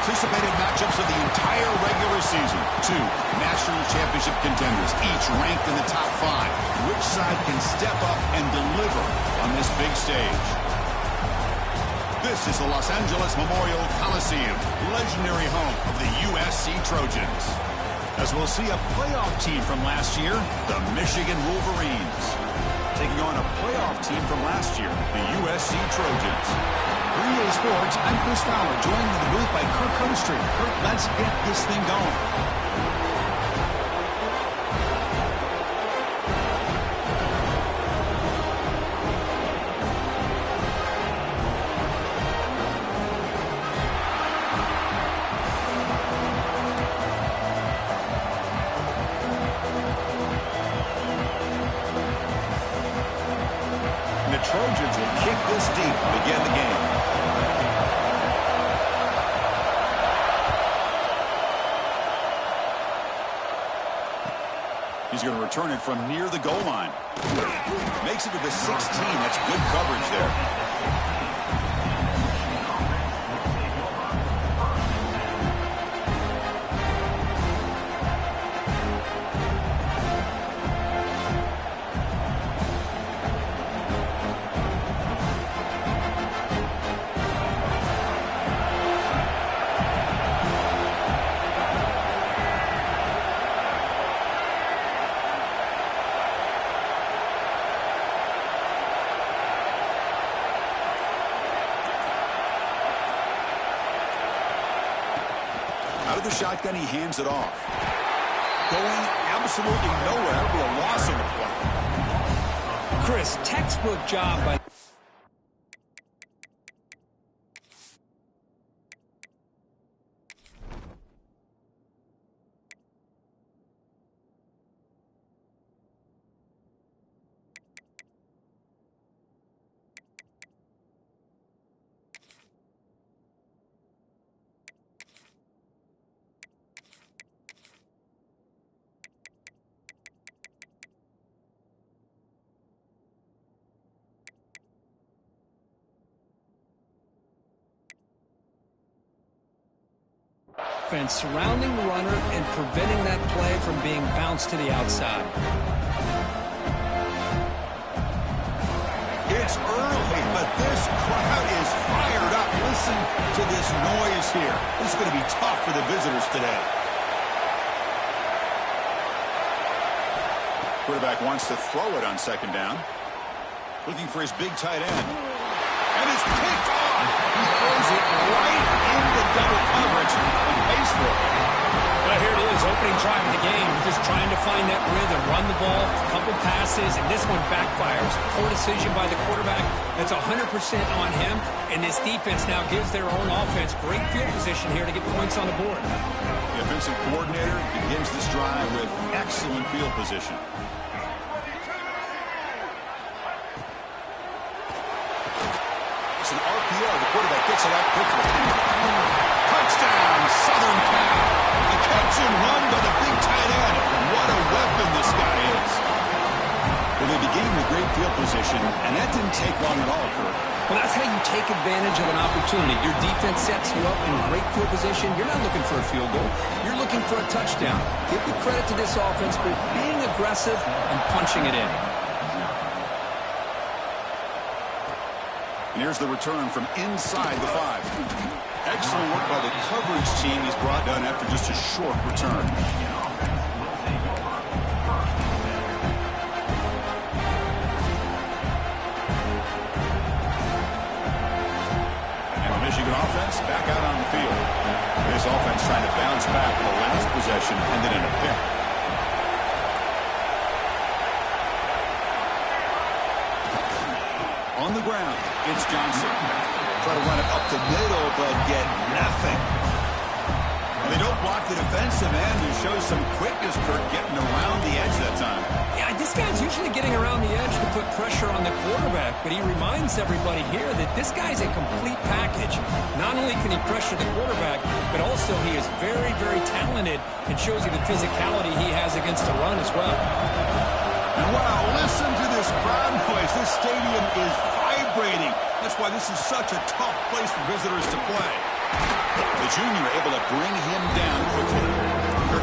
anticipated matchups of the entire regular season. Two national championship contenders, each ranked in the top 5. Which side can step up and deliver on this big stage? This is the Los Angeles Memorial Coliseum, legendary home of the USC Trojans. As we'll see a playoff team from last year, the Michigan Wolverines, taking on a playoff team from last year, the USC Trojans. For EA Sports, I'm Chris Fowler, joined in the booth by Kirk Herbstreit. Kirk, let's get this thing going. The Trojans will kick this deep to begin the game. He's going to return it from near the goal line. Makes it to the 16. That's good coverage there. Out of the shotgun, he hands it off. Going absolutely nowhere. It'll be a loss on the play. Chris, textbook job by... surrounding the runner and preventing that play from being bounced to the outside. It's early, but this crowd is fired up. Listen to this noise here. This is going to be tough for the visitors today. Quarterback wants to throw it on second down. Looking for his big tight end. And it's picked off. He throws it right into double coverage and pays for it. Well, here it is, opening drive of the game. Just trying to find that rhythm, run the ball, a couple passes, and this one backfires. Poor decision by the quarterback. That's 100% on him, and this defense now gives their own offense great field position here to get points on the board. The offensive coordinator begins this drive with excellent field position. It's an RPO. The quarterback gets it out quickly. Touchdown, Southern Cal. The catch and run by the big tight end. What a weapon this guy is. Well, they began with great field position, and that didn't take long at all, Kurt. Well, that's how you take advantage of an opportunity. Your defense sets you up in great field position. You're not looking for a field goal. You're looking for a touchdown. Give the credit to this offense for being aggressive and punching it in. And here's the return from inside the 5. Excellent work by the coverage team. He's brought down after just a short return. And the Michigan offense back out on the field. This offense trying to bounce back with the last possession ended in a pick. On the ground, it's Johnson. Try to run it up the middle, but get nothing. And they don't block the defensive end, who shows some quickness, Kurt, getting around the edge that time. Yeah, this guy's usually getting around the edge to put pressure on the quarterback, but he reminds everybody here that this guy's a complete package. Not only can he pressure the quarterback, but also he is very, very talented and shows you the physicality he has against the run as well. Wow, listen to this crowd noise. This stadium is vibrating. That's why this is such a tough place for visitors to play. The junior able to bring him down quickly.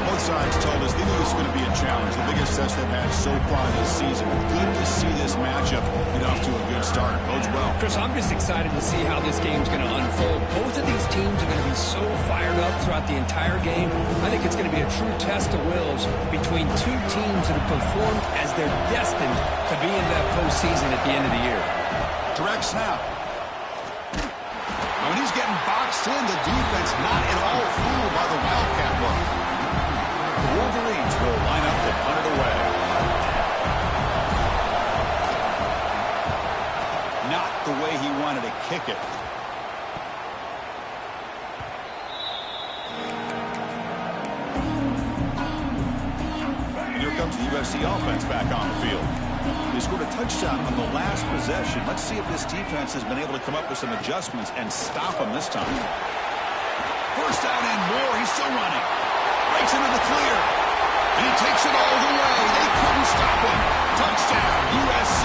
Both sides told us they knew this was going to be a challenge, the biggest test they've had so far this season. Good to see this matchup get off to a good start. Bodes well. Chris, I'm just excited to see how this game's going to unfold. Both of these teams are going to be so fired up throughout the entire game. I think it's going to be a true test of wills between two teams that have performed as they're destined to be in that postseason at the end of the year. Direct snap. When he's getting boxed in, the defense not at all fooled by the Wildcat look. The Wolverines will line up to punt it away. Not the way he wanted to kick it. And here comes the USC offense back on the field. They scored a touchdown on the last possession. Let's see if this defense has been able to come up with some adjustments and stop them this time. First down and more. He's still running. Breaks into the clear. And he takes it all the way. They couldn't stop him. Touchdown, USC.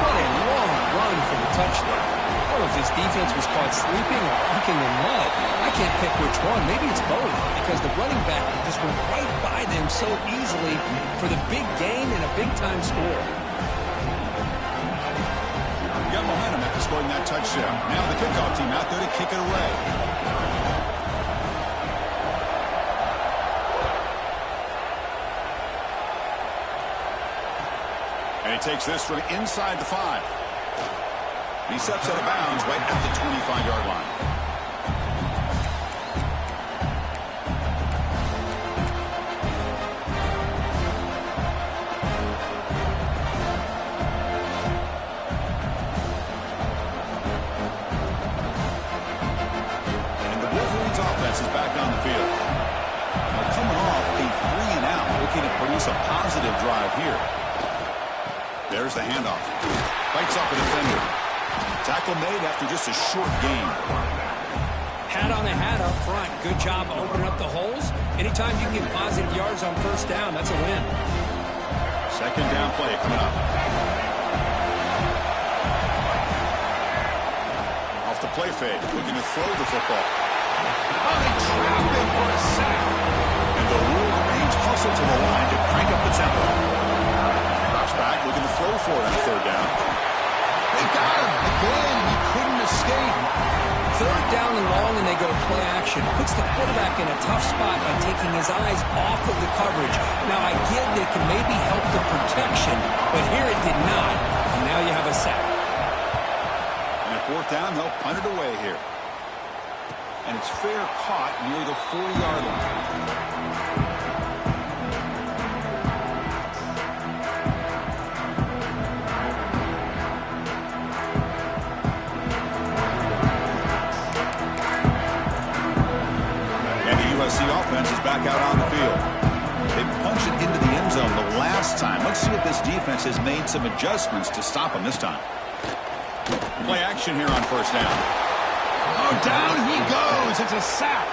What a long run for the touchdown. I don't know if this defense was caught sleeping or looking in mud. I can't pick which one. Maybe it's both, because the running back just went right by them so easily for the big gain and a big-time score. Got momentum after scoring that touchdown. Now the kickoff team out there to kick it away. And he takes this from inside the 5. He steps out of bounds right at the 25-yard line. And the Wolverines offense is back on the field. Now coming off a 3-and-out, looking to produce a positive drive here. There's the handoff. Fights off a defender. Tackle made after just a short gain. Hat on a hat up front. Good job opening up the holes. Anytime you can get positive yards on first down, that's a win. Second down play coming up. Off the play fake, looking to throw the football. Oh, they trapped him for a sack. And the Wolverines hustle to the line to crank up the tempo. Drops back, looking to throw for it on third down. They got him again. He couldn't escape. Third down and long, and they go play action. Puts the quarterback in a tough spot by taking his eyes off of the coverage. Now, I get that it can maybe help the protection, but here it did not. And now you have a sack. And at fourth down, they'll punt it away here. And it's fair caught near the 40-yard line. The offense is back out on the field. They punched it into the end zone the last time. Let's see if this defense has made some adjustments to stop them this time. Play action here on first down. Oh, down he goes. It's a sack.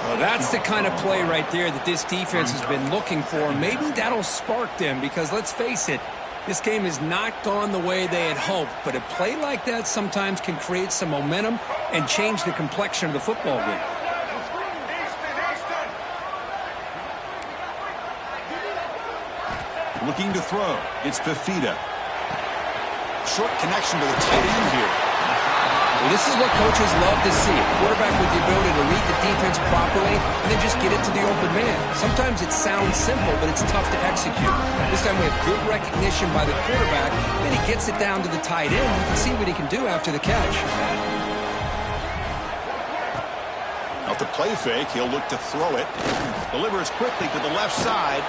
Well, that's the kind of play right there that this defense has been looking for. Maybe that'll spark them, because let's face it, this game has not gone the way they had hoped. But a play like that sometimes can create some momentum and change the complexion of the football game. Looking to throw. It's Fifita. Short connection to the tight end here. Well, this is what coaches love to see. A quarterback with the ability to read the defense properly and then just get it to the open man. Sometimes it sounds simple, but it's tough to execute. This time we have good recognition by the quarterback. Then he gets it down to the tight end. You can see what he can do after the catch. Off the play fake, he'll look to throw it. Delivers quickly to the left side.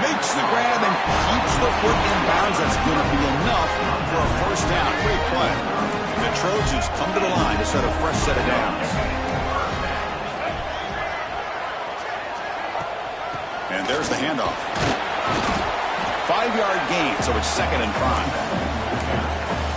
Makes the grab and keeps the foot in bounds. That's going to be enough for a first down. Great play. The Trojans come to the line to set a fresh set of downs. And there's the handoff. 5-yard gain, so it's 2nd and 5.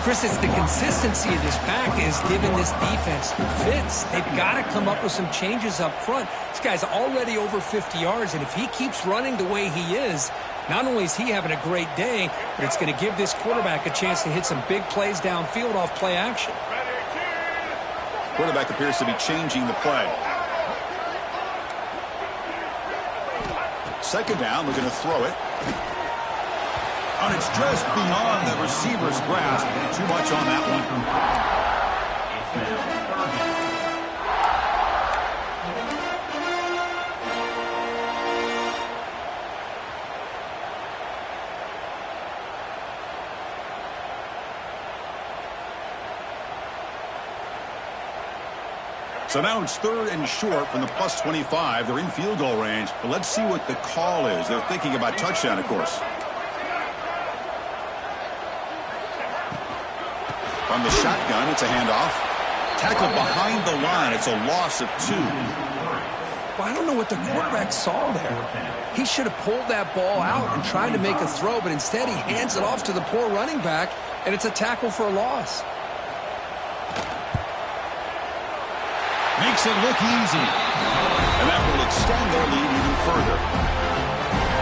Chris, it's the consistency of this pack is giving this defense fits. They've got to come up with some changes up front. This guy's already over 50 yards, and if he keeps running the way he is, not only is he having a great day, but it's going to give this quarterback a chance to hit some big plays downfield off play action. Quarterback appears to be changing the play. Second down, they're going to throw it. And it's just beyond the receiver's grasp. Too much on that one. So now it's third and short from the plus 25. They're in field goal range. But let's see what the call is. They're thinking about touchdown, of course. From the shotgun, it's a handoff. Tackle behind the line. It's a loss of 2. Well, I don't know what the quarterback saw there. He should have pulled that ball out and tried to make a throw, but instead he hands it off to the poor running back, and it's a tackle for a loss. Makes it look easy. And that will extend their lead even further.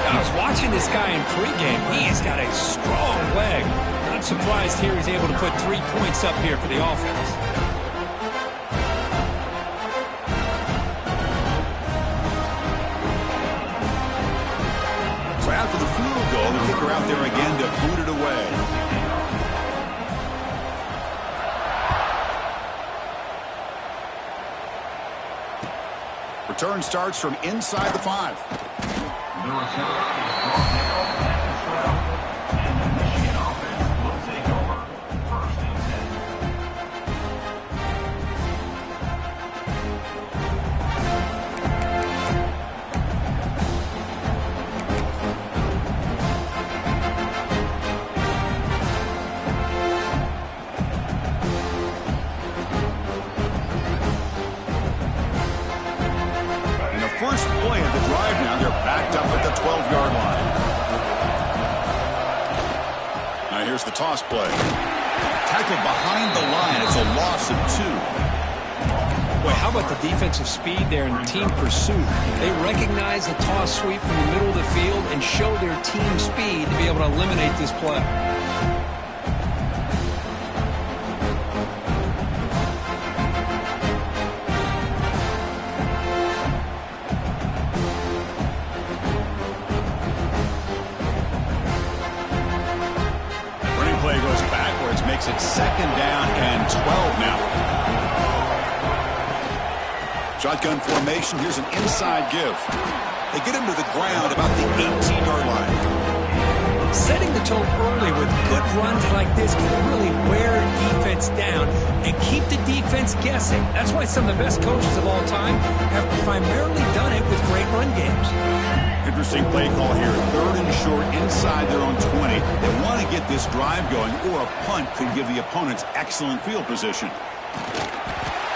I was watching this guy in pregame. He's got a strong leg. Not surprised here he's able to put 3 points up here for the offense. So after the field goal, the kicker out there again to boot it away. Return starts from inside the 5. First play of the drive now, they're backed up at the 12-yard line. Now here's the toss play. Tackled behind the line. It's a loss of 2. Boy, how about the defensive speed there in team pursuit? They recognize the toss sweep from the middle of the field and show their team speed to be able to eliminate this play. It's second down and 12 now. Shotgun formation. Here's an inside give. They get him to the ground about the 18-yard line. Setting the tone early with good runs like this can really wear defense down and keep the defense guessing. That's why some of the best coaches of all time have primarily done it with great run games. Interesting play call here. Third and short inside their own 20. They want to get this drive going, or a punt could give the opponents excellent field position.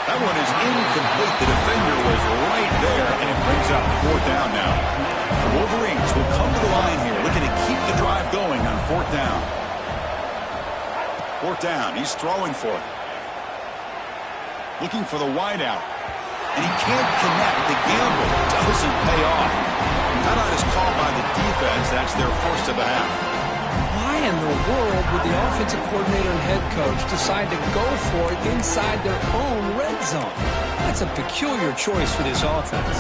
That one is incomplete. The defender was right there, and it brings up fourth down now. The Wolverines will come to the line here, looking to keep the drive going on fourth down. Fourth down. He's throwing for it. Looking for the wideout. And he can't connect. The gamble doesn't pay off. Timeout is called by the defense. That's their first of the half. Why in the world would the offensive coordinator and head coach decide to go for it inside their own red zone? That's a peculiar choice for this offense.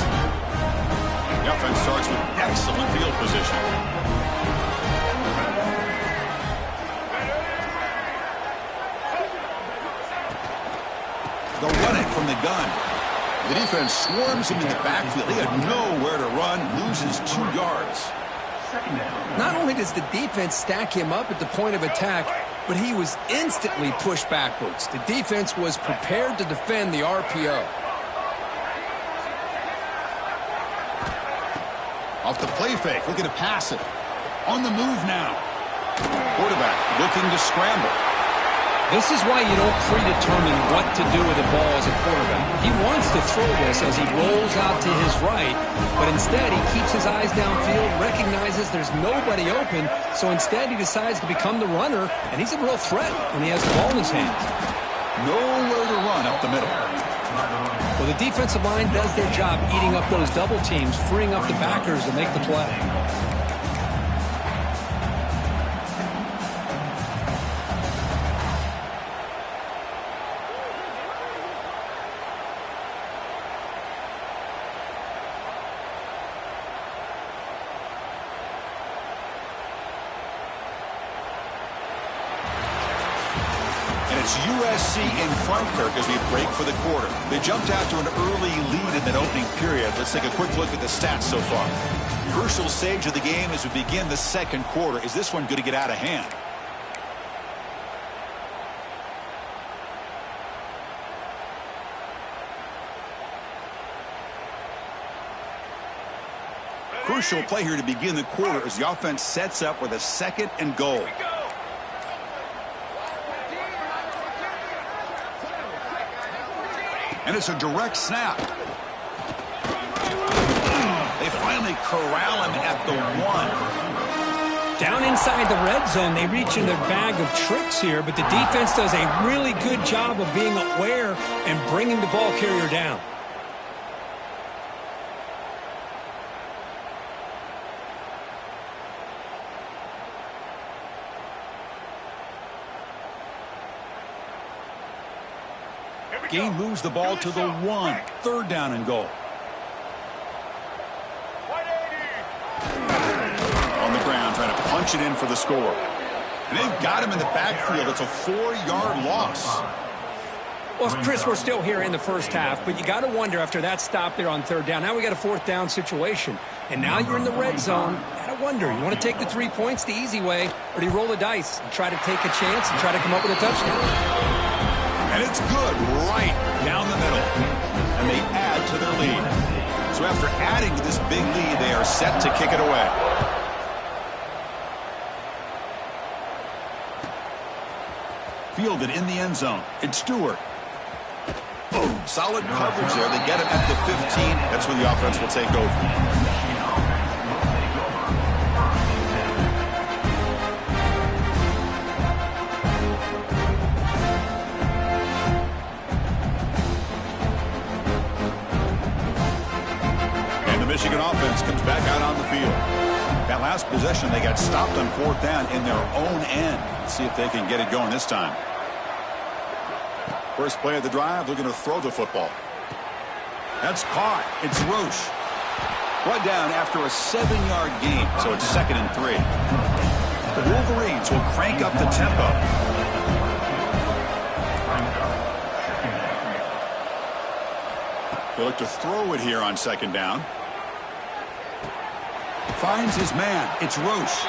The offense starts with excellent field position. They'll run it from the gun. The defense swarms him in the backfield. He had nowhere to run, loses 2 yards. Not only does the defense stack him up at the point of attack, but he was instantly pushed backwards. The defense was prepared to defend the RPO. Off the play fake, looking to pass it. On the move now. Quarterback looking to scramble. This is why you don't predetermine what to do with the ball as a quarterback. He wants to throw this as he rolls out to his right, but instead he keeps his eyes downfield, recognizes there's nobody open, so instead he decides to become the runner, and he's a real threat when he has the ball in his hands. Nowhere to run up the middle. Well, the defensive line does their job eating up those double teams, freeing up the backers to make the play. It's USC in front, Kirk, as we break for the quarter. They jumped out to an early lead in that opening period. Let's take a quick look at the stats so far. Crucial stage of the game as we begin the second quarter. Is this one going to get out of hand? Crucial play here to begin the quarter as the offense sets up with a 2nd and goal. And it's a direct snap. They finally corral him at the 1. Down inside the red zone, they reach in their bag of tricks here, but the defense does a really good job of being aware and bringing the ball carrier down. Gain moves the ball to the 1. 3rd down and goal. On the ground, trying to punch it in for the score. And they've got him in the backfield. It's a 4-yard loss. Well, Chris, we're still here in the first half, but you got to wonder after that stop there on 3rd down. Now we got a 4th down situation. And now you're in the red zone. You got to wonder, you want to take the 3 points the easy way, or do you roll the dice and try to take a chance and try to come up with a touchdown? And it's good right down the middle. And they add to their lead. So after adding to this big lead, they are set to kick it away. Fielded in the end zone. It's Stewart. Boom. Solid coverage there. They get him at the 15. That's where the offense will take over. Michigan offense comes back out on the field. That last possession, they got stopped on 4th down in their own end. Let's see if they can get it going this time. First play of the drive, they're going to throw the football. That's caught. It's Roche. Brought down after a 7-yard gain, so it's 2nd and 3. The Wolverines will crank up the tempo. They look to throw it here on 2nd down. Finds his man. It's Roche.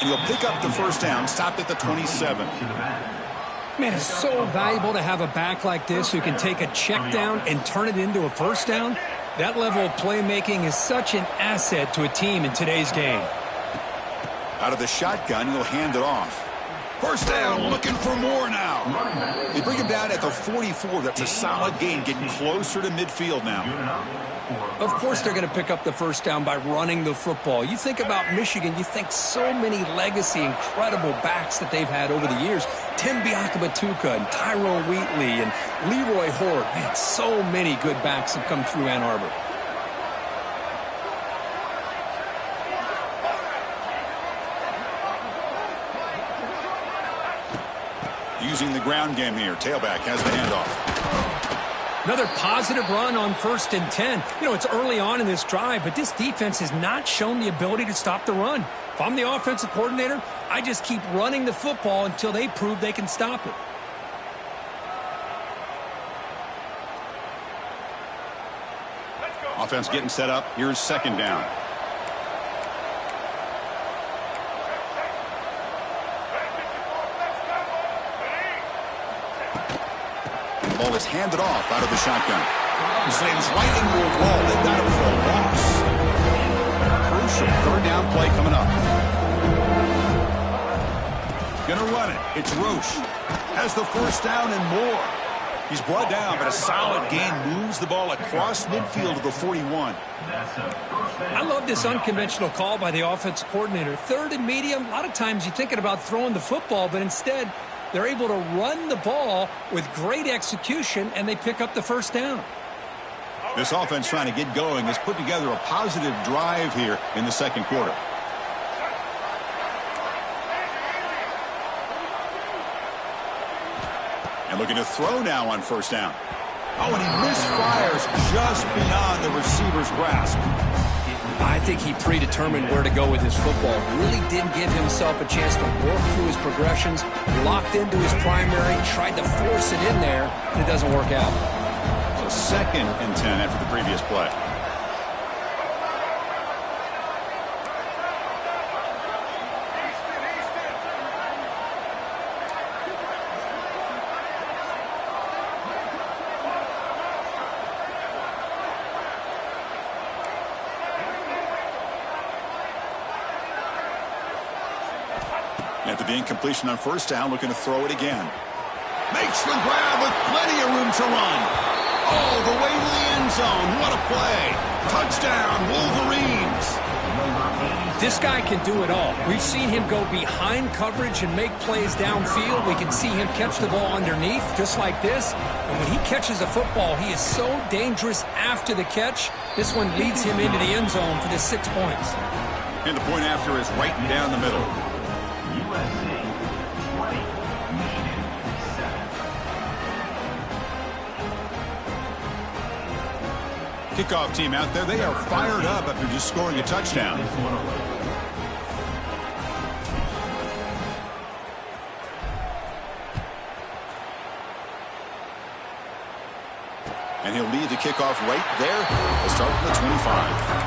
And he'll pick up the 1st down, stopped at the 27. Man, it's so valuable to have a back like this who can take a check down and turn it into a 1st down. That level of playmaking is such an asset to a team in today's game. Out of the shotgun, he'll hand it off. 1st down, looking for more now. They bring him down at the 44. That's a solid gain, getting closer to midfield now. Of course they're going to pick up the 1st down by running the football. You think about Michigan, you think so many legacy, incredible backs that they've had over the years. Tim Biakabatuka and Tyrone Wheatley and Leroy Horde. Man, so many good backs have come through Ann Arbor. Using the ground game here. Tailback has the handoff. Another positive run on 1st and 10. You know, it's early on in this drive, but this defense has not shown the ability to stop the run. If I'm the offensive coordinator, I just keep running the football until they prove they can stop it. Offense getting set up. Here's 2nd down. Ball is handed off out of the shotgun. Slams right into a wall. They've got him for a loss. Crucial 3rd down play coming up. Gonna run it. It's Roche. Has the 1st down and more. He's brought down, but a solid gain moves the ball across midfield to the 41. I love this unconventional call by the offensive coordinator. 3rd and medium, a lot of times you're thinking about throwing the football, but instead they're able to run the ball with great execution, and they pick up the 1st down. This offense trying to get going has put together a positive drive here in the 2nd quarter. And looking to throw now on 1st down. Oh, and he misfires just beyond the receiver's grasp. I think he predetermined where to go with his football. Really didn't give himself a chance to work through his progressions, locked into his primary, tried to force it in there, and it doesn't work out. So 2nd and 10 after the previous play. After the incompletion on 1st down, looking to throw it again. Makes the grab with plenty of room to run. All the way to the end zone. What a play. Touchdown, Wolverines. This guy can do it all. We've seen him go behind coverage and make plays downfield. We can see him catch the ball underneath, just like this. And when he catches a football, he is so dangerous after the catch. This one leads him into the end zone for the 6 points. And the point after is right down the middle. Kickoff team out there, they are fired up after just scoring a touchdown. And he'll lead the kickoff right there. We'll start from the 25.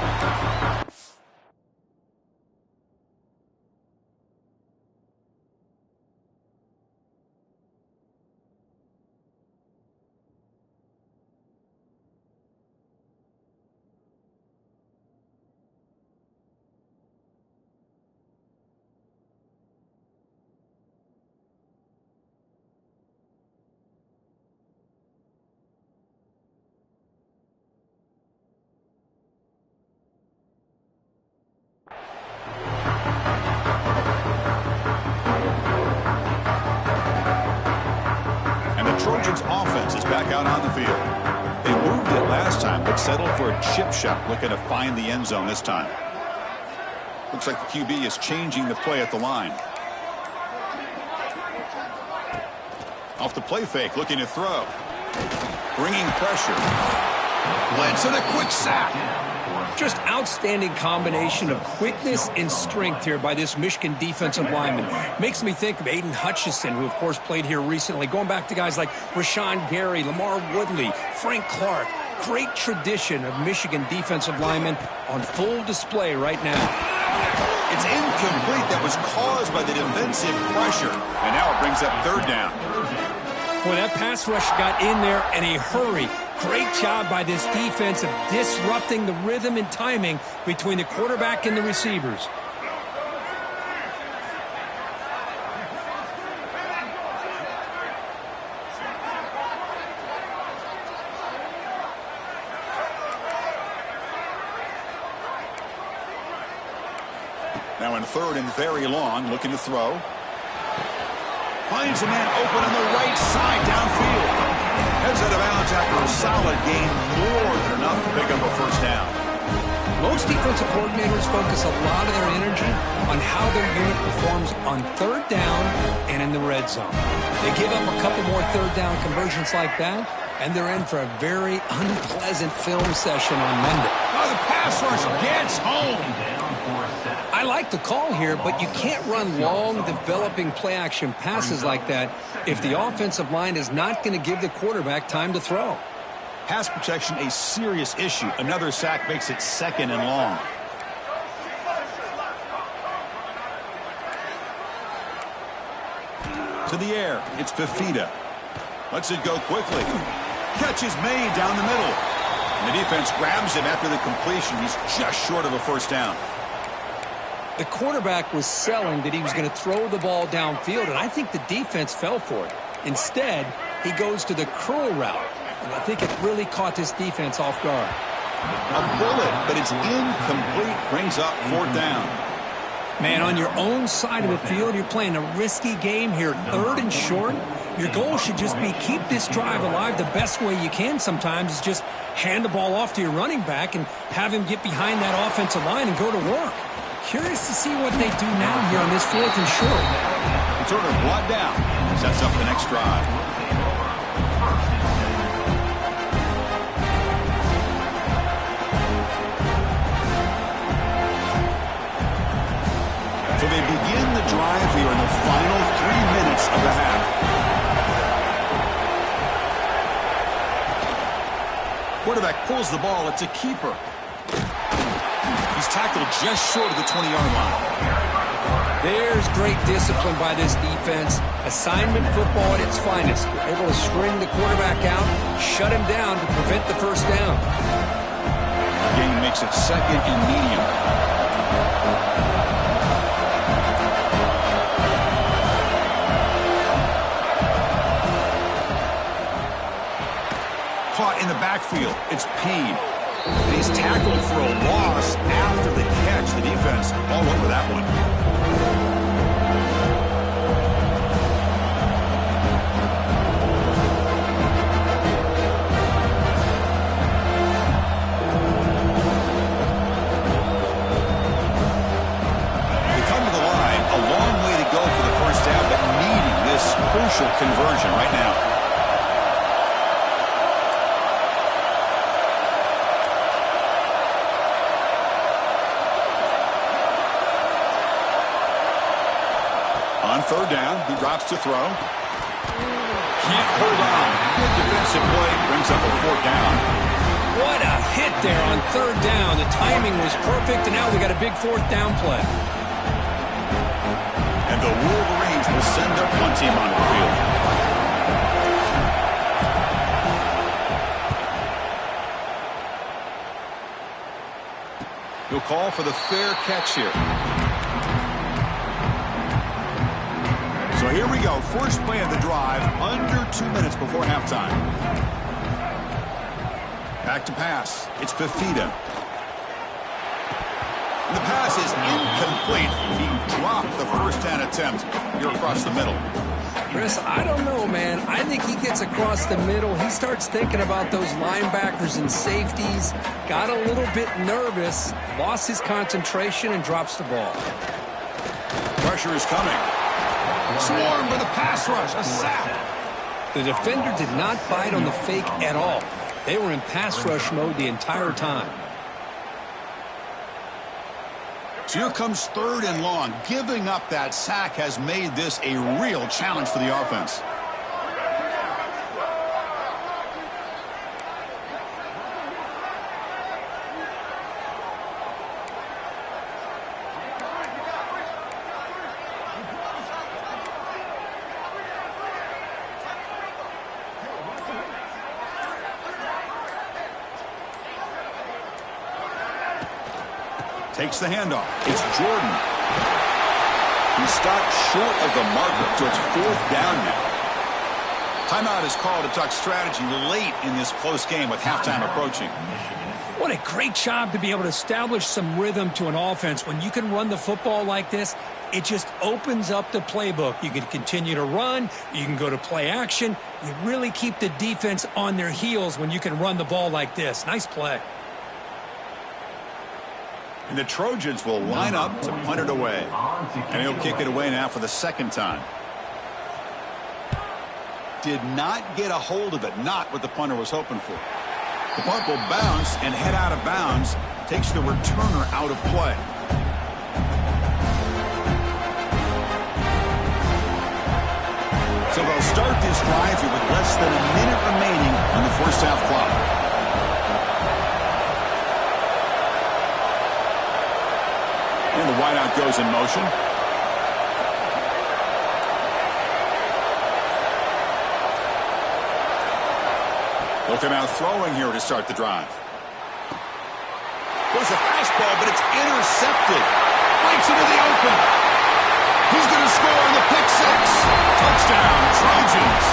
Trojans offense is back out on the field. They moved it last time, but settled for a chip shot, looking to find the end zone this time. Looks like the QB is changing the play at the line. Off the play fake, looking to throw. Bringing pressure. Blitz and a quick sack. Just outstanding combination of quickness and strength here by this Michigan defensive lineman. Makes me think of Aiden Hutchinson, who, of course, played here recently. Going back to guys like Rashawn Gary, Lamar Woodley, Frank Clark. Great tradition of Michigan defensive linemen on full display right now. It's incomplete. That was caused by the defensive pressure. And now it brings up 3rd down. Boy, that pass rush got in there in a hurry. Great job by this defense of disrupting the rhythm and timing between the quarterback and the receivers. Now in 3rd and very long, looking to throw. Finds a man open on the right side downfield. Heads out of bounds after a solid gain, more than enough to pick up a 1st down. Most defensive coordinators focus a lot of their energy on how their unit performs on 3rd down and in the red zone. They give up a couple more 3rd down conversions like that, and they're in for a very unpleasant film session on Monday. Oh, the pass rush gets home. I like the call here, but you can't run long, developing play-action passes like that if the offensive line is not going to give the quarterback time to throw. Pass protection, a serious issue. Another sack makes it 2nd and long. To the air, it's Fifita. Lets it go quickly. Catch is made down the middle. And the defense grabs him after the completion. He's just short of a 1st down. The quarterback was selling that he was going to throw the ball downfield, and I think the defense fell for it. Instead, he goes to the curl route, and I think it really caught this defense off guard. A bullet, but it's incomplete. Brings up 4th down. Man, on your own side of the field, you're playing a risky game here, 3rd and short. Your goal should just be keep this drive alive the best way you can sometimes is just hand the ball off to your running back and have him get behind that offensive line and go to work. Curious to see what they do now here on this 4th and short. It's sort of brought down. Sets up the next drive. drive here in the final 3 minutes of the half. Quarterback pulls the ball. It's a keeper. He's tackled just short of the 20-yard line. There's great discipline by this defense. Assignment football at its finest. They're able to string the quarterback out, shut him down to prevent the first down. Gain makes it second and medium. Caught in the backfield. It's Payne. And he's tackled for a loss after the catch. The defense all over that one. They come to the line. A long way to go for the first down, but needing this crucial conversion right now. On third down, he drops to throw. Can't hold on. Good defensive play. Brings up a fourth down. What a hit there on third down. The timing was perfect, and now we got a big fourth down play. And the Wolverines will send their punt team onto the field. He'll call for the fair catch here. So here we go. First play of the drive, under 2 minutes before halftime. Back to pass. It's Fifita. The pass is incomplete. He dropped the first down attempt here across the middle. Chris, I don't know, man. I think he gets across the middle. He starts thinking about those linebackers and safeties. Got a little bit nervous, lost his concentration, and drops the ball. Pressure is coming. Swarm with a pass rush, a sack. The defender did not bite on the fake at all. They were in pass rush mode the entire time. So here comes third and long. Giving up that sack has made this a real challenge for the offense. Takes the handoff. It's Jordan. He stopped short of the marker, so it's fourth down now. Timeout is called to talk strategy late in this close game with halftime approaching. What a great job to be able to establish some rhythm to an offense. When you can run the football like this, it just opens up the playbook. You can continue to run. You can go to play action. You really keep the defense on their heels when you can run the ball like this. Nice play. And the Trojans will line up to punt it away. And he'll kick it away now for the second time. Did not get a hold of it. Not what the punter was hoping for. The punt will bounce and head out of bounds. Takes the returner out of play. So they'll start this drive here with less than a minute remaining on the first half clock. And the wideout goes in motion. They'll come out throwing here to start the drive. There's a fastball, but it's intercepted. Breaks into the open. He's going to score on the pick six. Touchdown, Trojans.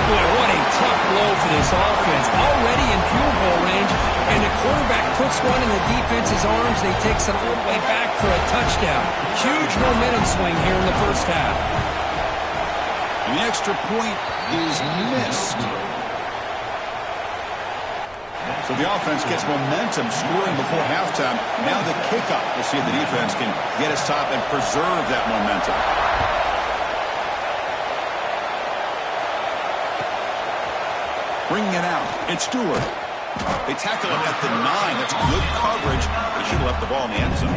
Boy, what a tough blow for this offense. Already in field goal range, and the quarterback puts one in the defense's arms, and he takes it all the way back for a touchdown. Huge momentum swing here in the first half. And the extra point is missed. So the offense gets momentum scoring before halftime. Now the kickoff. We'll see if the defense can get a stop and preserve that momentum. Bringing it out. It's Stewart. They tackle him at the 9. That's good coverage. They should have left the ball in the end zone.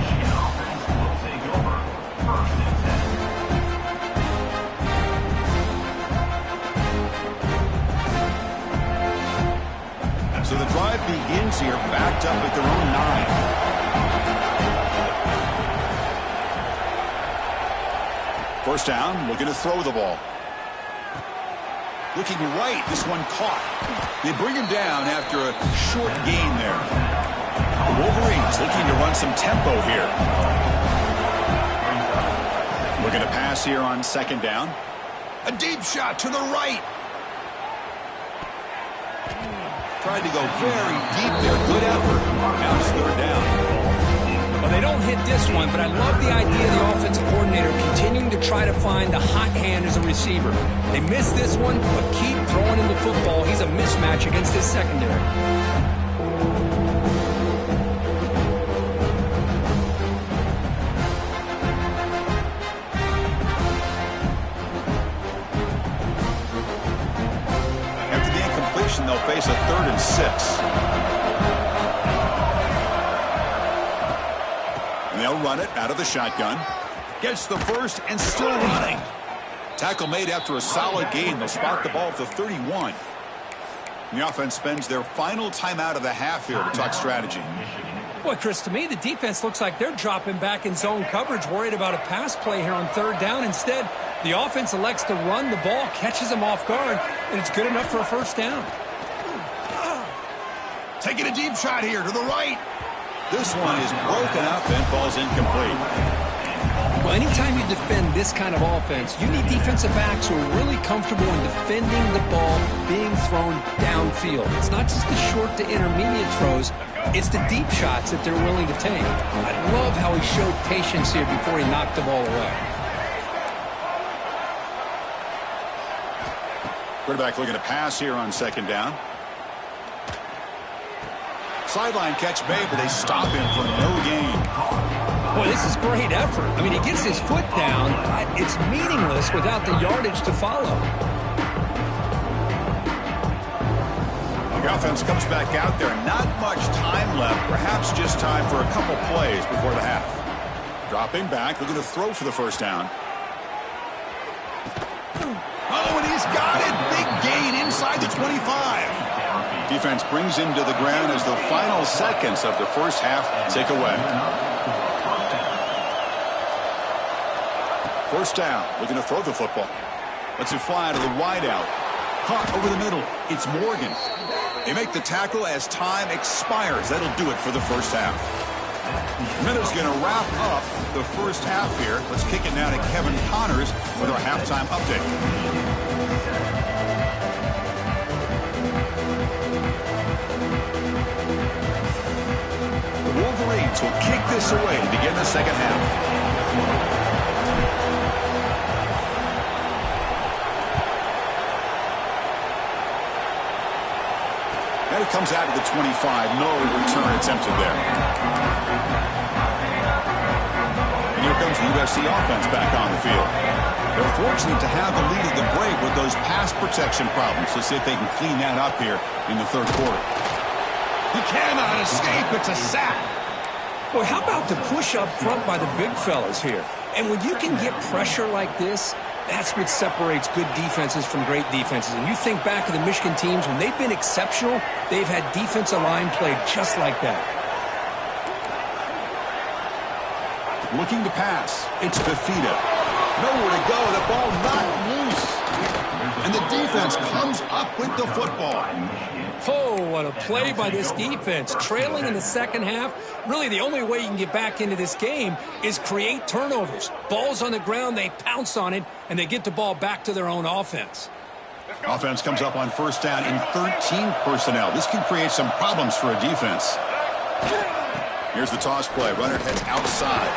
So the drive begins here, backed up at their own 9. First down, looking to throw the ball. Looking right, this one caught. They bring him down after a short gain there. The Wolverines looking to run some tempo here. Looking to pass here on second down. A deep shot to the right. Tried to go very deep there. Good effort. Now it's third down. Well, they don't hit this one, but I love the idea of the offensive coordinator continuing to try to find the hot hand as a receiver. They missed this one, but keep throwing him the football. He's a mismatch against his secondary. After the incompletion, they'll face a 3rd and 6. They'll run it out of the shotgun. Gets the first and still running. Tackle made after a solid gain. They'll spot the ball at the 31. The offense spends their final timeout of the half here to talk strategy. Boy, Chris, to me, the defense looks like they're dropping back in zone coverage, worried about a pass play here on third down. Instead, the offense elects to run the ball, catches them off guard, and it's good enough for a first down. Taking a deep shot here to the right. This one is broken up and falls incomplete. Well, anytime you defend this kind of offense, you need defensive backs who are really comfortable in defending the ball being thrown downfield. It's not just the short to intermediate throws, it's the deep shots that they're willing to take. I love how he showed patience here before he knocked the ball away. Quarterback looking to pass here on second down. Sideline catch made, but they stop him for no gain. Boy, this is great effort. I mean, he gets his foot down, but it's meaningless without the yardage to follow. The offense comes back out there. Not much time left. Perhaps just time for a couple plays before the half. Dropping back, looking to throw for the first down. Oh, and he's got it. Big gain inside the 25. Defense brings him to the ground as the final seconds of the first half tick away. First down, looking to throw the football. Lets it fly to the wideout. Caught over the middle. It's Morgan. They make the tackle as time expires. That'll do it for the first half. Minutes going to wrap up the first half here. Let's kick it now to Kevin Connors with our halftime update. The Wolverines will kick this away to begin the second half. And it comes out of the 25. No return attempted there. And here comes the USC offense back on the field. They're fortunate to have the lead of the break with those pass protection problems. Let's see if they can clean that up here in the third quarter. He cannot escape. It's a sack. Boy, how about the push up front by the big fellas here? And when you can get pressure like this, that's what separates good defenses from great defenses. And you think back to the Michigan teams, when they've been exceptional, they've had defensive line play just like that. Looking to pass. It's Fifita. Nowhere to go. The ball not loose. And the defense comes up with the football. Oh, what a play by this defense. Trailing in the second half, really the only way you can get back into this game is create turnovers. Ball's on the ground, they pounce on it, and they get the ball back to their own offense. Offense comes up on first down in 13 personnel. This can create some problems for a defense. Here's the toss play. Runner heads outside.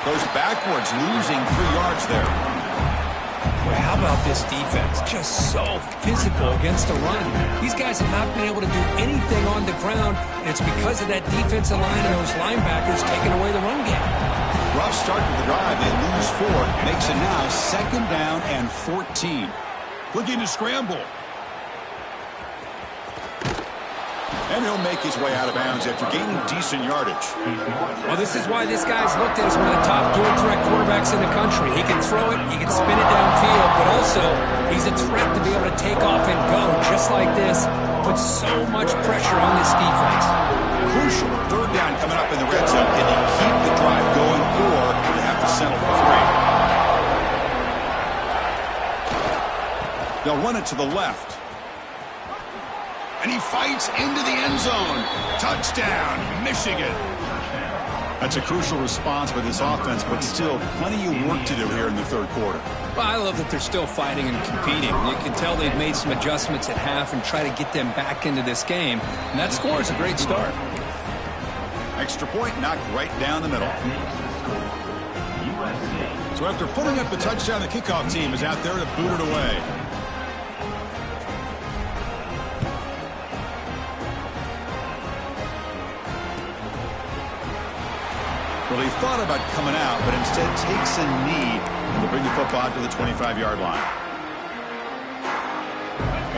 Goes backwards, losing 3 yards there. Boy, how about this defense? Just so physical against the run. These guys have not been able to do anything on the ground, and it's because of that defensive line and those linebackers taking away the run game. Rough start to the drive. They lose 4. Makes it now second down and 14. Looking to scramble. And he'll make his way out of bounds after gaining decent yardage. Well, this is why this guy's looked at as one of the top dual threat quarterbacks in the country. He can throw it, he can spin it downfield, but also He's a threat to be able to take off and go just like this. Puts so much pressure on this defense. Crucial third down coming up in the red zone. Can they keep the drive going, or do they have to settle for 3? They'll run it to the left. And he fights into the end zone. Touchdown, Michigan. That's a crucial response by this offense, but still plenty of work to do here in the third quarter. Well, I love that they're still fighting and competing. You can tell they've made some adjustments at half and try to get them back into this game. And that score is a great start. Extra point knocked right down the middle. So after putting up the touchdown, the kickoff team is out there to boot it away. Well, he thought about coming out, but instead takes a knee to bring the football to the 25-yard line.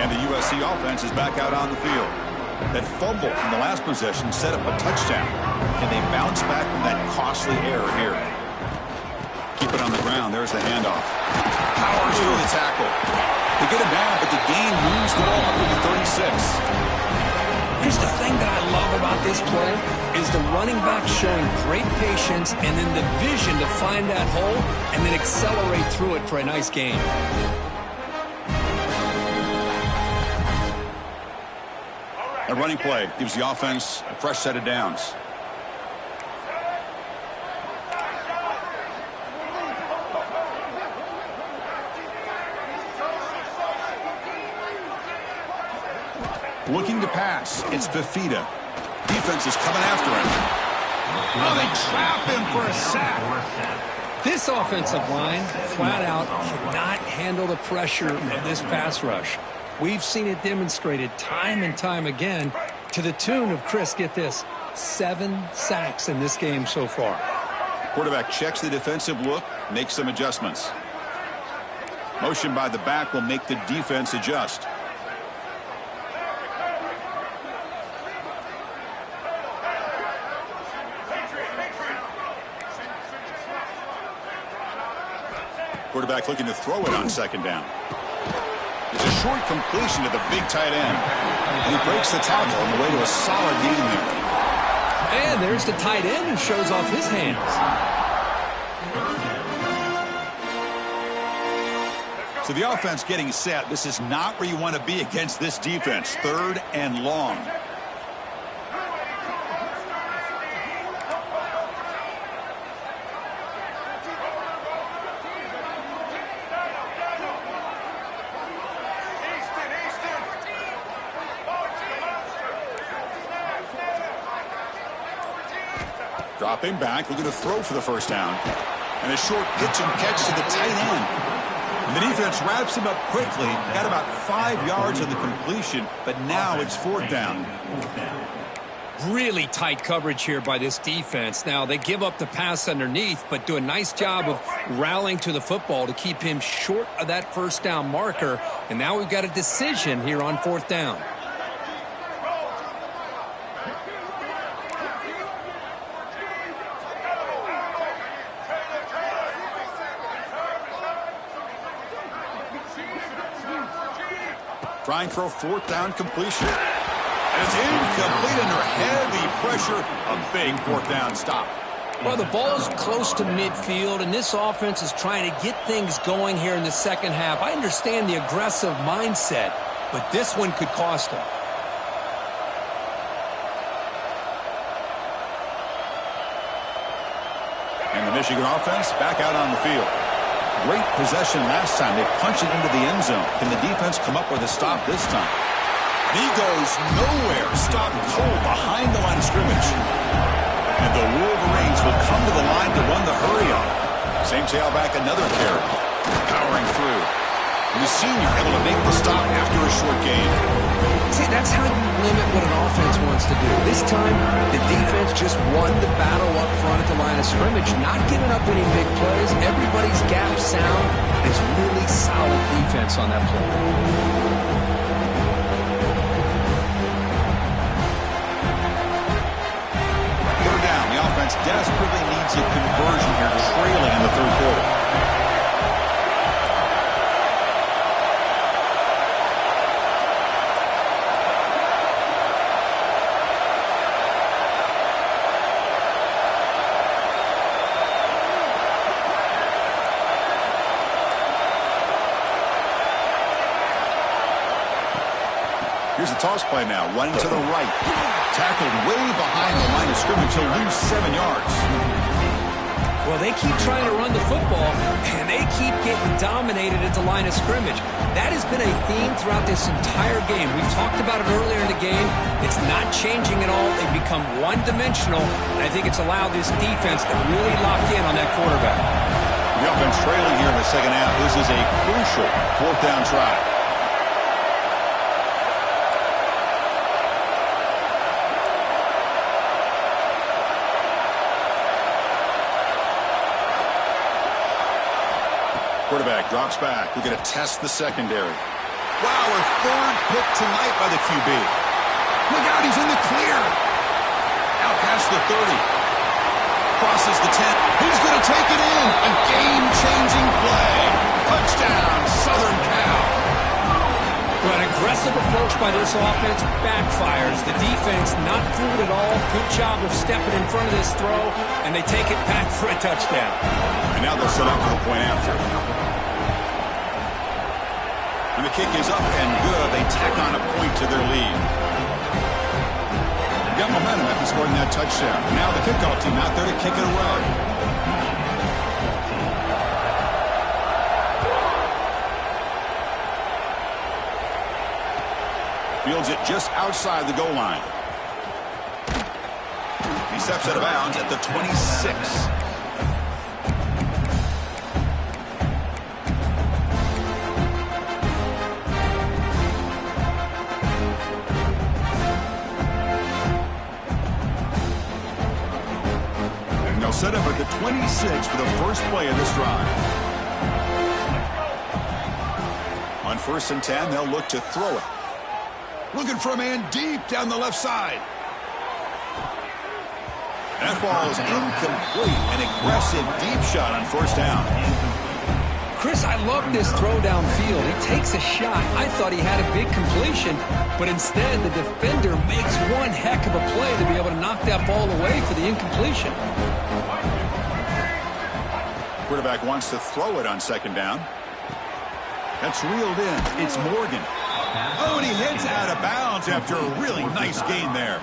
And the USC offense is back out on the field. That fumble in the last possession set up a touchdown. Can they bounce back from that costly error here? Keep it on the ground. There's the handoff. Powers through the tackle. They get him down, but the gain moves the ball up to the 36. Here's the thing that I love about this play is the running back showing great patience and then the vision to find that hole and then accelerate through it for a nice gain. A running play gives the offense a fresh set of downs. Looking to pass. It's Fifita. Defense is coming after him. Oh, they trap him for a sack. This offensive line, flat out, cannot handle the pressure of this pass rush. We've seen it demonstrated time and time again to the tune of, Chris, get this, 7 sacks in this game so far. Quarterback checks the defensive look, makes some adjustments. Motion by the back will make the defense adjust. Quarterback looking to throw it on second down. It's a short completion to the big tight end. And he breaks the tackle on the way to a solid gain there. And there's the tight end who shows off his hands. So the offense getting set. This is not where you want to be against this defense. 3rd and long. Dropping back, looking to throw for the first down. And a short pitch and catch to the tight end. And the defense wraps him up quickly. Got about 5 yards on the completion, but now it's 4th down. Really tight coverage here by this defense. Now, they give up the pass underneath, but do a nice job of rallying to the football to keep him short of that first down marker. And now we've got a decision here on 4th down. Trying for a 4th down completion. And it's incomplete under heavy pressure. A big 4th down stop. Well, the ball's close to midfield, and this offense is trying to get things going here in the second half. I understand the aggressive mindset, but this one could cost them. And the Michigan offense back out on the field. Great possession last time. They punch it into the end zone. Can the defense come up with a stop this time? He goes nowhere. Stopped cold behind the line of scrimmage. And the Wolverines will come to the line to run the hurry-up. Same tailback, another carry. Powering through. And the senior able to make the stop after a short gain. See, that's how you limit what an offense wants to do. This time, the defense just won the battle up front at the line of scrimmage, not giving up any big plays. Everybody's gap sound. It's really solid defense on that play. Third down. The offense desperately needs a conversion here, trailing in the third quarter. the toss play now. Running to the right. Tackled way behind the line of scrimmage. He'll lose 7 yards. Well, they keep trying to run the football, and they keep getting dominated at the line of scrimmage. That has been a theme throughout this entire game. We've talked about it earlier in the game. It's not changing at all. They've become one-dimensional, and I think it's allowed this defense to really lock in on that quarterback. The offense trailing here in the second half. This is a crucial 4th down try. Quarterback drops back. We're going to test the secondary. Wow, our 3rd pick tonight by the QB. Look out, he's in the clear. Out past the 30. Crosses the 10. He's going to take it in. A game-changing play. Touchdown, Southern Cal. Well, an aggressive approach by this offense backfires. The defense not fooled at all. Good job of stepping in front of this throw, and they take it back for a touchdown. And now they'll set up for the point after. And the kick is up and good. They tack on a point to their lead. They've got momentum after scoring that touchdown. Now the kickoff team out there to kick it away. Fields it just outside the goal line. He steps out of bounds at the 26. Set up at the 26 for the first play of this drive. On 1st and 10, they'll look to throw it. Looking for a man deep down the left side. That ball is incomplete. An aggressive deep shot on 1st down. Chris, I love this throw downfield. He takes a shot. I thought he had a big completion, but instead the defender makes one heck of a play to be able to knock that ball away for the incompletion. Quarterback wants to throw it on 2nd down. That's reeled in. It's Morgan. Oh, and he heads out of bounds after a really nice gain there.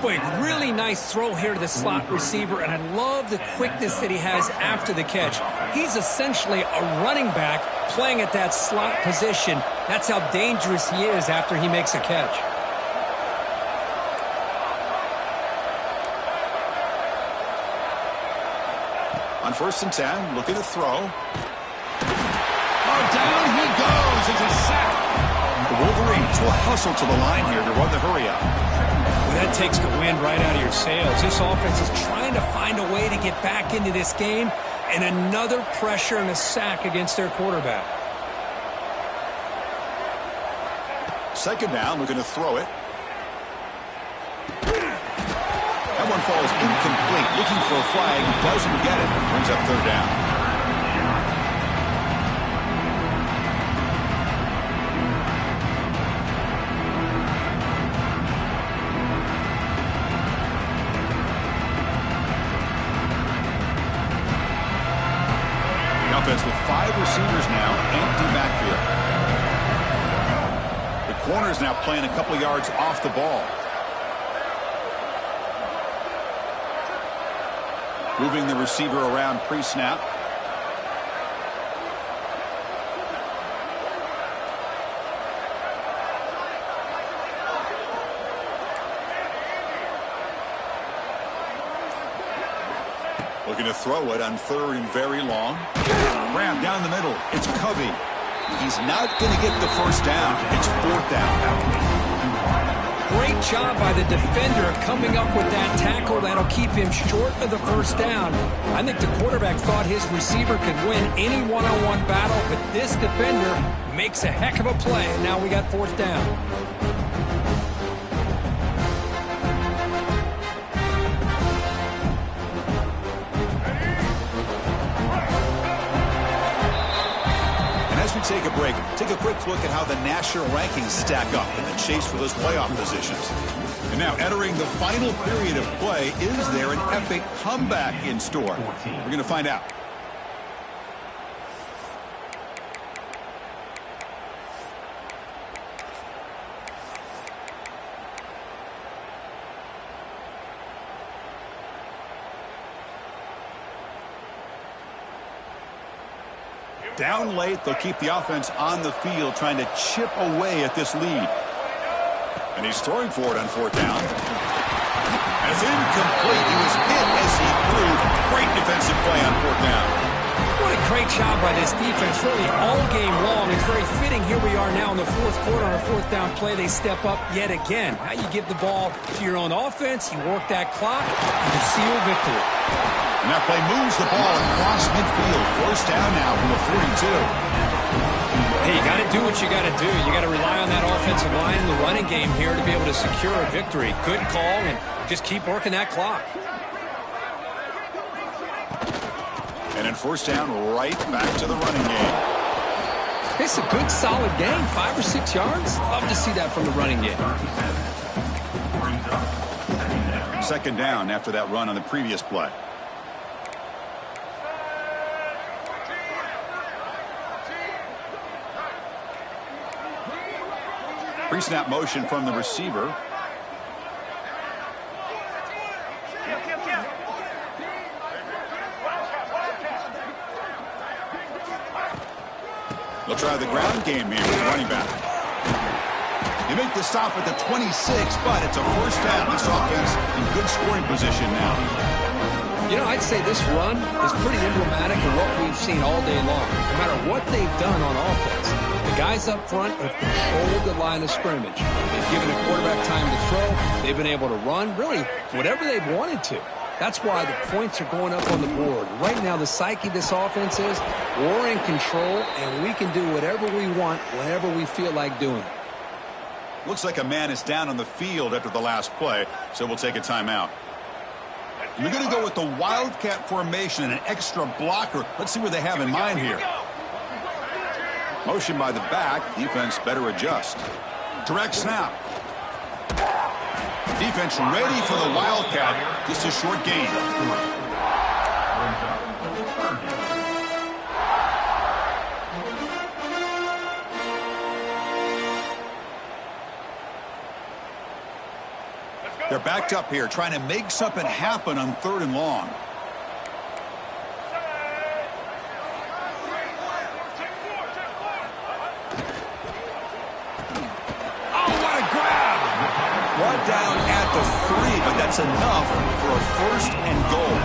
Boy, really nice throw here to the slot receiver, and I love the quickness that he has after the catch. He's essentially a running back playing at that slot position. That's how dangerous he is after he makes a catch. On 1st and 10, looking to throw. Oh, down he goes. It's a sack. The Wolverines will hustle to the line here to run the hurry up. Well, that takes the wind right out of your sails. This offense is trying to find a way to get back into this game, and another pressure and a sack against their quarterback. 2nd down, looking to throw it. That one falls incomplete. Looking for a flag. Doesn't get it. Brings up 3rd down. The offense with 5 receivers now. Empty backfield. The corner's now playing a couple yards off the ball. Moving the receiver around pre-snap. Looking to throw it on 3rd and very long. Grab down the middle. It's Covey. He's not going to get the 1st down. It's 4th down. Great job by the defender coming up with that tackle that'll keep him short of the 1st down. I think the quarterback thought his receiver could win any one-on-one battle, but this defender makes a heck of a play, and now we got 4th down. Take a break. Take a quick look at how the national rankings stack up in the chase for those playoff positions. And now entering the final period of play, is there an epic comeback in store? We're going to find out. Down late, they'll keep the offense on the field trying to chip away at this lead. And he's throwing for it on fourth down. And it's incomplete. He was hit as he threw. Great defensive play on fourth down. What a great job by this defense, really all game long. It's very fitting. Here we are now in the fourth quarter on a fourth down play. They step up yet again. Now you give the ball to your own offense. You work that clock, and you seal victory. And that play moves the ball across midfield. First down now from the 42. Hey, you got to do what you got to do. You got to rely on that offensive line and the running game here to be able to secure a victory. Good call, and just keep working that clock. And in first down, right back to the running game. It's a good, solid game. 5 or 6 yards. Love to see that from the running game. Second down after that run on the previous play. Pre-snap motion from the receiver. They'll try the ground game here with the running back. They make the stop at the 26, but it's a first down. This offense in good scoring position now. You know, I'd say this run is pretty emblematic of what we've seen all day long. No matter what they've done on offense, the guys up front have controlled the line of scrimmage. They've given the quarterback time to throw. They've been able to run, really, whatever they've wanted to. That's why the points are going up on the board. Right now, the psyche of this offense is we're in control, and we can do whatever we want whenever we feel like doing it. Looks like a man is down on the field after the last play, so we'll take a timeout. You're going to go with the Wildcat formation and an extra blocker. Let's see what they have in mind here. Motion by the back. Defense better adjust. Direct snap. Defense ready for the Wildcat. Just a short gain. They're backed up here, trying to make something happen on 3rd and long. Oh, what a grab! Brought down at the 3, but that's enough for a 1st and goal.